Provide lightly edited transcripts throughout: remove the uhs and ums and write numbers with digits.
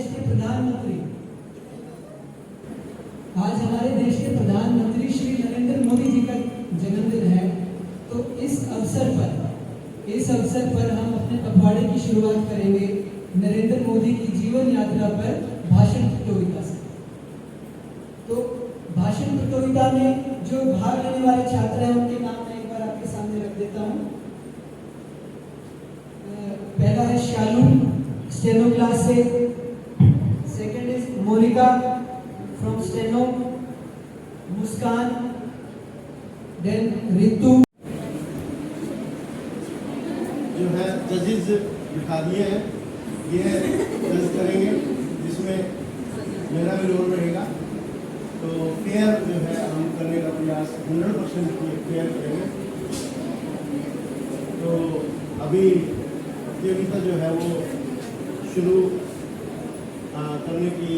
देश के प्रधानमंत्री श्री नरेंद्र मोदी जी का जन्मदिन है। तो इस अवसर पर हम अपने पखवाड़े की शुरुआत करेंगे नरेंद्र मोदी की जीवन यात्रा पर भाषण प्रतियोगिता से। तो भाषण प्रतियोगिता में जो भाग लेने वाले छात्र हैं उनके नाम मैं एक बार आपके सामने रख देता हूँ। पहला है शालू, स्टेनो क्लास से। Second is Monika from steno, Muskan, then Ritu. जो है जजेस दिखा दिए हैं, ये जज करेंगे जिसमें मेरा भी रोल रहेगा। तो फेयर जो है हम करने का प्रयास 100% फेयर करेंगे। तो अभी प्रतियोगिता जो है वो शुरू करने की।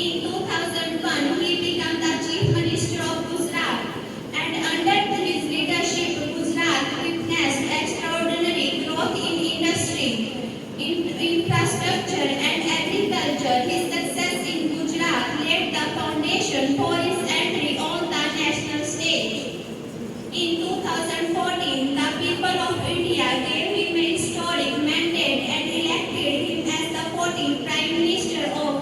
In 2001, he became the Chief Minister of Gujarat, and under his leadership, Gujarat witnessed extraordinary growth in industry, infrastructure, and agriculture. His success in Gujarat laid the foundation for his entry on the national stage. In 2014, the people of India gave him a historic mandate and elected him as the 14th Prime Minister of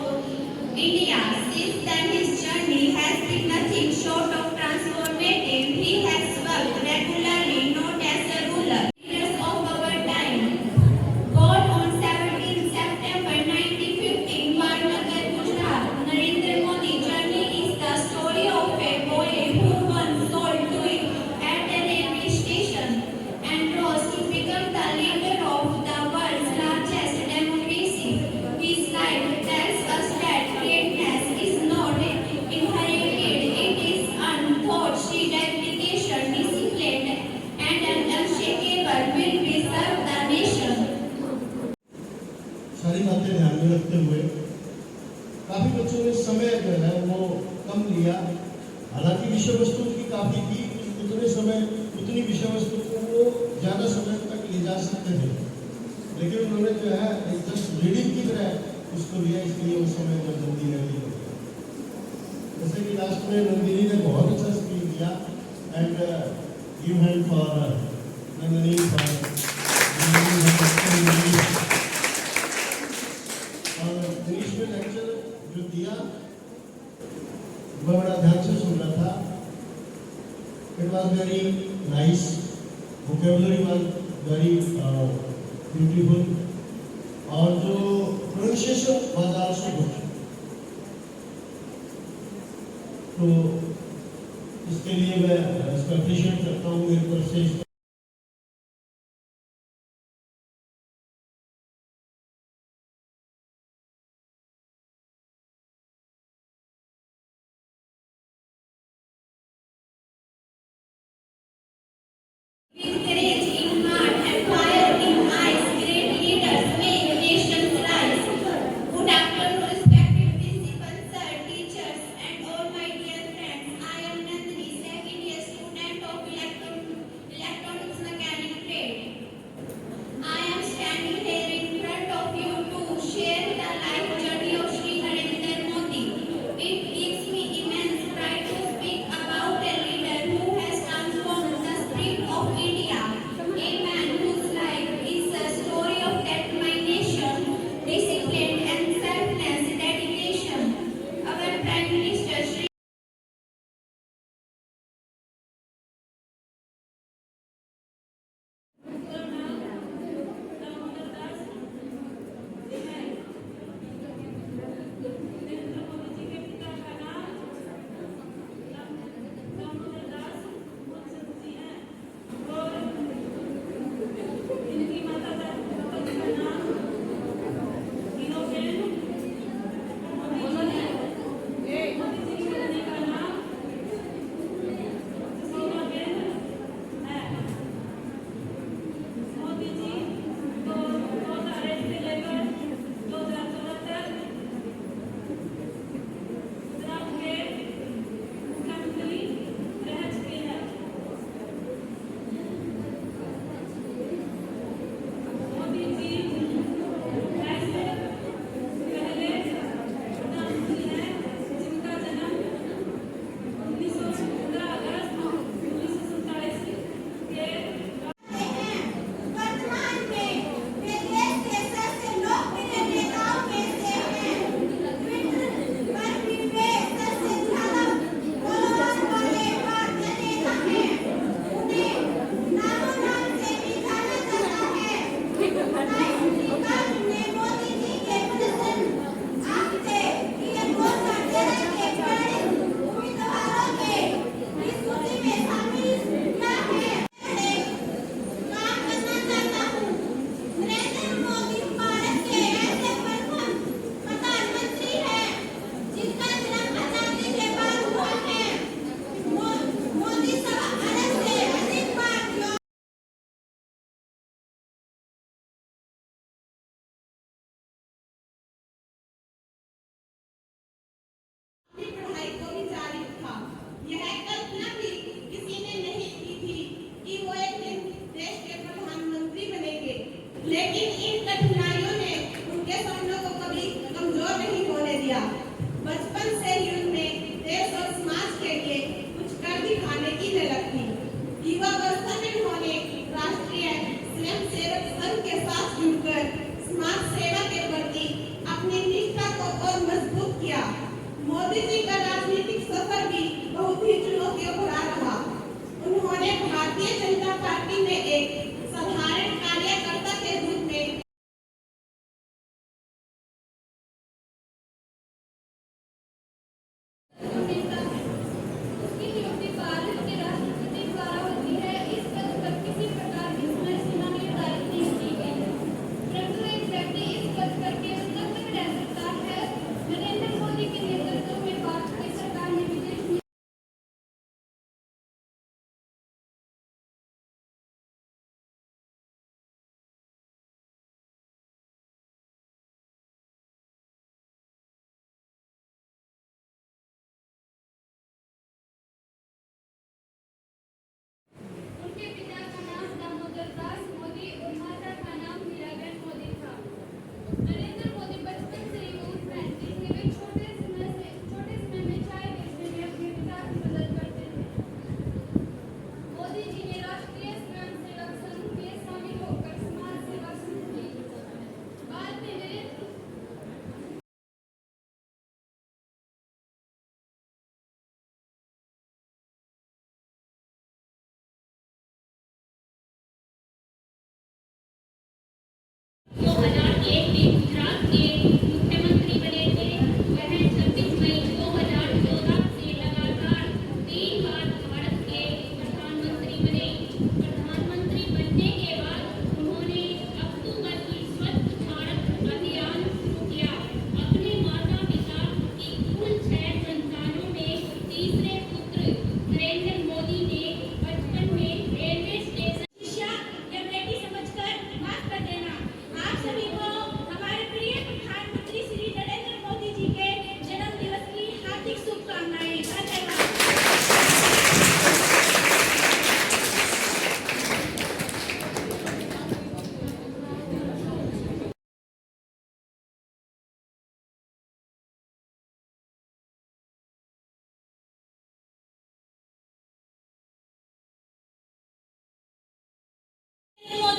India. Since then, his journey has been nothing short of transformative. He has worked regularly, not as a ruler. Leaders of our time. Born on 17 September 1915, Vadnagar, Gujarat, Narendra Modi journey is the story of a boy who once sold to it at a railway station and rose to become the leader of the world's largest democracy. His life tells us that greatness is not inherited, it is untaught. Dedication, discipline, and an unshakable will preserve the nation. सारी बातें ध्यान में रखते हुए काफी बच्चों ने समय जो है वो कम लिया। हालांकि विषय वस्तु की काफी थी, उतनी विषय वस्तु को वो ज्यादा समय तक ले जा सकते थे, लेकिन उन्होंने जो है जस्ट रीडिंग की तरह उसको लिया, इसलिए उस समय जब जल्दी नहीं हो गया। जैसे कि लास्ट में नंदिनी ने बहुत अच्छा स्पीच दिया and give hand for Nandini और इंग्लिश में लेक्चर जो दिया मैं बड़ा ध्यान से सुन रहा था। It was very nice, vocabulary was very beautiful और जो प्रोनाउंसिएशन वाज आल्सो गुड। तो इसके लिए मैं इसको अप्रिशिएट करता हूँ मेरी तरफ से। With courage in heart and fire in eyes, great leaders make nations rise. Good afternoon, respected principal, sir, teachers, and all my dear friends. I am Nandini, second year student of electronics mechanic trade. I am standing here in front of you to share the life journey of Shri Narendra Modi. It gives me immense pride to speak about a leader who has transformed the spirit of India, a man whose life is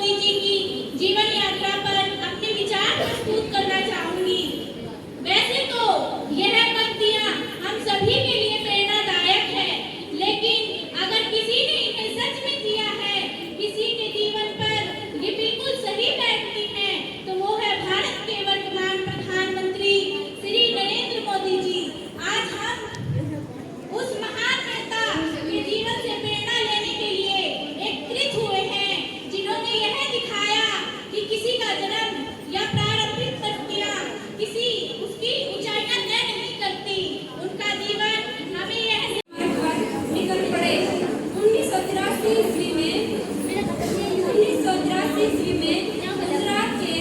Modi ji की जीवन यात्रा पर अपने विचार प्रस्तुत करना चाहूंगी। वैसे तो यह पंक्तियां हम सभी के लिए प्रेरणादायक है, लेकिन अगर किसी ने इन्हें सच में किया है, किसी के जीवन पर ये बिल्कुल सही बैठती है, तो वो है भारत के वर्तमान प्रधानमंत्री श्री नरेंद्र मोदी जी। आज हम उस महान नेता के जीवन से प्रेरणा लेने के लिए एकत्रित हुए हैं, जिन्होंने यह दिखाया कि किसी का जन्म या प्रारंभिक परिस्थितियां किसी उसकी ऊंचाइयां तय नहीं करती। उनका जीवन हमें यह निकल पड़े। 1983 ईस्वी में गुजरात के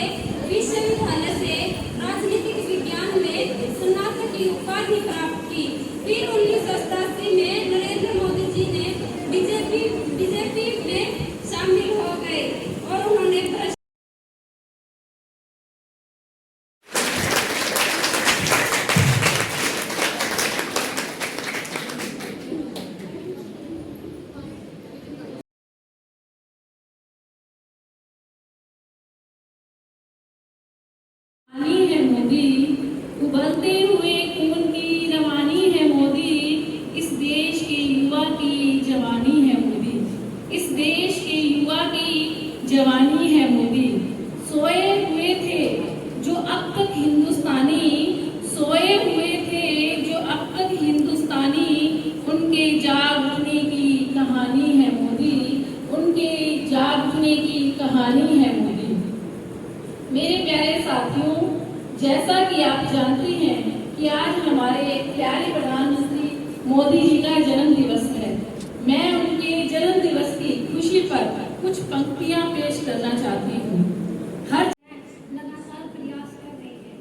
विश्वविद्यालय से राजनीतिक विज्ञान में स्नातक की उपाधि प्राप्त की। फिर 1987 में नरेंद्र मोदी जी ने बीजेपी में शामिल हो गए और उन्होंने रवानी है मोदी, उबलते हुए खून की रवानी है मोदी, इस देश के युवा की जवानी है मोदी, इस देश के युवा की जवानी है मोदी। सोए हुए थे जो अब तक हिंदुस्तानी, सोए हुए थे जो अब तक हिंदुस्तानी, उनके जाग उठने की कहानी है मोदी, उनके जाग उठने की कहानी है मोदी। मेरे प्यारे साथियों, जैसा कि आप जानते हैं कि आज हमारे प्यारे प्रधानमंत्री मोदी जी का जन्म दिवस है। मैं उनके जन्म दिवस की खुशी पर कुछ पंक्तियां पेश करना चाहती हूँ। हर लगातार प्रयास कर रहे हैं।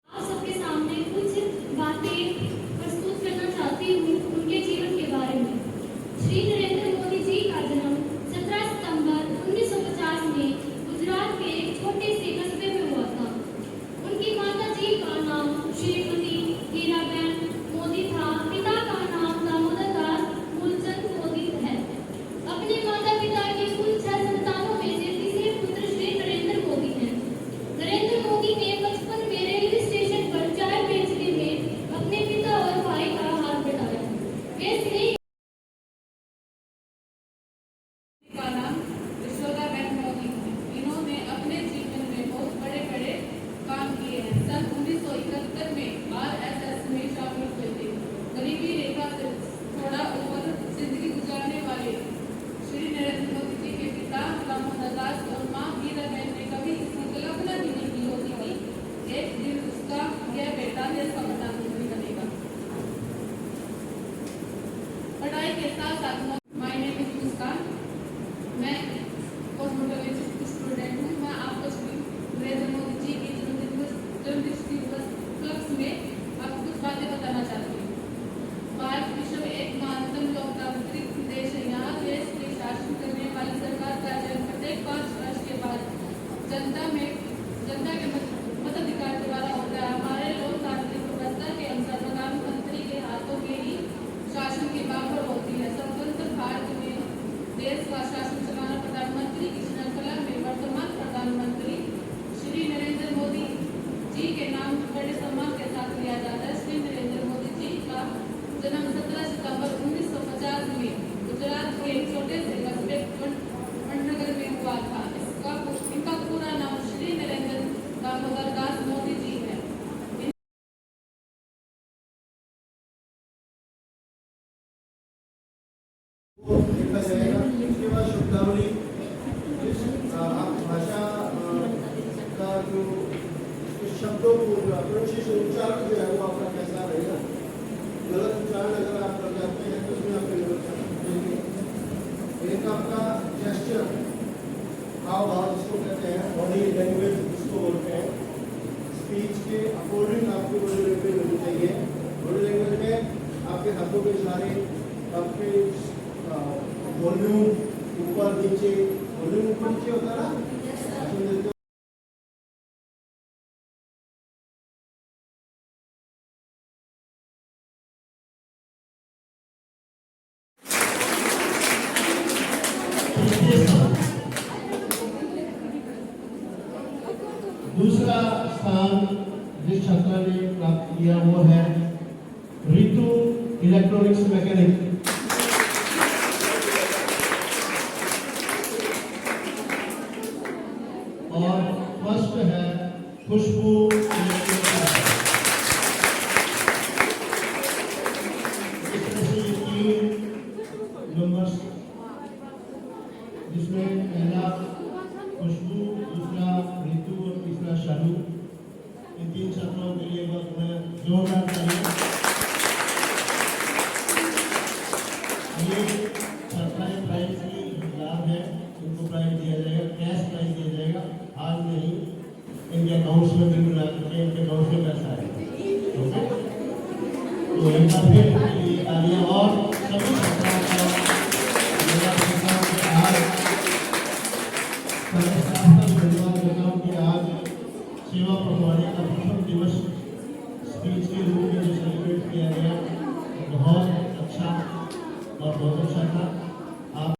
आप सबके सामने कुछ बातें प्रस्तुत करना चाहती हूँ उनके जीवन के बारे में। श्री नरेंद्र मोदी जी का जन्म 17 सितंबर 1950 में गुजरात के एक छोटे से कस्बे में हुआ था। उनकी माता जी का नाम श्रीमती हीराबेन मोदी था। पिता का नाम दामोदर दास मूलचंद मोदी है। अपने माता पिता के कुल 6 संतानों में से तीसरे पुत्र श्री नरेंद्र मोदी हैं। नरेंद्र मोदी ने बचपन में रेलवे स्टेशन पर चाय बेचने में अपने पिता और भाई का हाथ बटाया। वे स्नेह का नाम यशोदाबेन मोदी है। इन्होंने अपने जीवन में बहुत बड़े बड़े काम किए हैं। सन 1971 में आरएसएस में शामिल हुए थे। गरीबी रेखा से थोड़ा ऊपर जिंदगी गुजारने वाले श्री नरेंद्र मोदी जी के पिता दामोदर दास और मां हीराबेन ने कभी इसकी कल्पना भी नहीं की होती थी एक दिन उसका यह बेटा देश का प्रधानमंत्री बनेगा। पढ़ाई के साथ साथ माय नेम इज मुस्कान, मैं कॉस्मेटोलॉजी स्टूडेंट हूँ। मैं आपको श्री नरेंद्र मोदी जी की जन्मदिन दिवस उपलक्ष्य में आपको कुछ बातें बताना चाहती हूँ। भारत विश्व में एक महानतम लोकतांत्रिक देश है। यहाँ देश के शासन करने वाली सरकार का चयन प्रत्येक 5 वर्ष के बाद जनता के मताधिकार द्वारा होता है। हमारे लोकतांत्रिक व्यवस्था के अनुसार प्रधानमंत्री के हाथों के ही शासन की बाखबर होती है। स्वतंत्र भारत में देश का शासन चलाना प्रधानमंत्री की श्रृंखला में वर्तमान प्रधानमंत्री श्री नरेंद्र मोदी जी के नाम बड़े सम्मान के साथ लिया जाता है। श्री नरेंद्र मोदी जी का जन्म 17 सितंबर 1950 में गुजरात के एक छोटे से कस्बे वडनगर में हुआ था। इनका पूरा नाम श्री नरेंद्र दामोदर दास मोदी जी है। देखा जाएगा। उसके बाद शब्दावली भाषा का जो शब्दों को जो अप्रोचित उच्चारण जो है वो आपका कैसा रहेगा। गलत उच्चारण अगर आप कर जाते हैं तो उसमें आपके एक आपका जेस्चर, हाव भाव जिसको कहते हैं, बॉडी लैंग्वेज जिसको बोलते हैं, स्पीच के अकॉर्डिंग आपकी बॉडी लैंग्वेज होनी चाहिए। बॉडी लैंग्वेज में आपके हाथों के इशारे, आपके वॉल्यूम ऊपर नीचे, वॉल्यूम ऊपर नीचे होता है ना, भाषण देते हो। दूसरा स्थान जिस छात्रा ने प्राप्त किया वो है रितु इलेक्ट्रॉनिक्स मैकेनिक। और फर्स्ट है खुशबू इलेक्ट्रॉनिक्स। इस तरह से ये 3 नंबर्स, जिसमें पहला खुशबू, दूसरा रितु और तीसरा शालू, इन 3 छात्राओं के लिए बहुत जोरदार तालियां। ये छात्राएं प्राइज की लाभ है, उनको प्राइज दिया जाएगा, कैश प्राइज दिया जाएगा, आज नहीं, इनके अकाउंट्स में बिल्कुल आ चुके हैं, इनके अकाउंट्स में पैसा है। ओके, तो एक बार फिर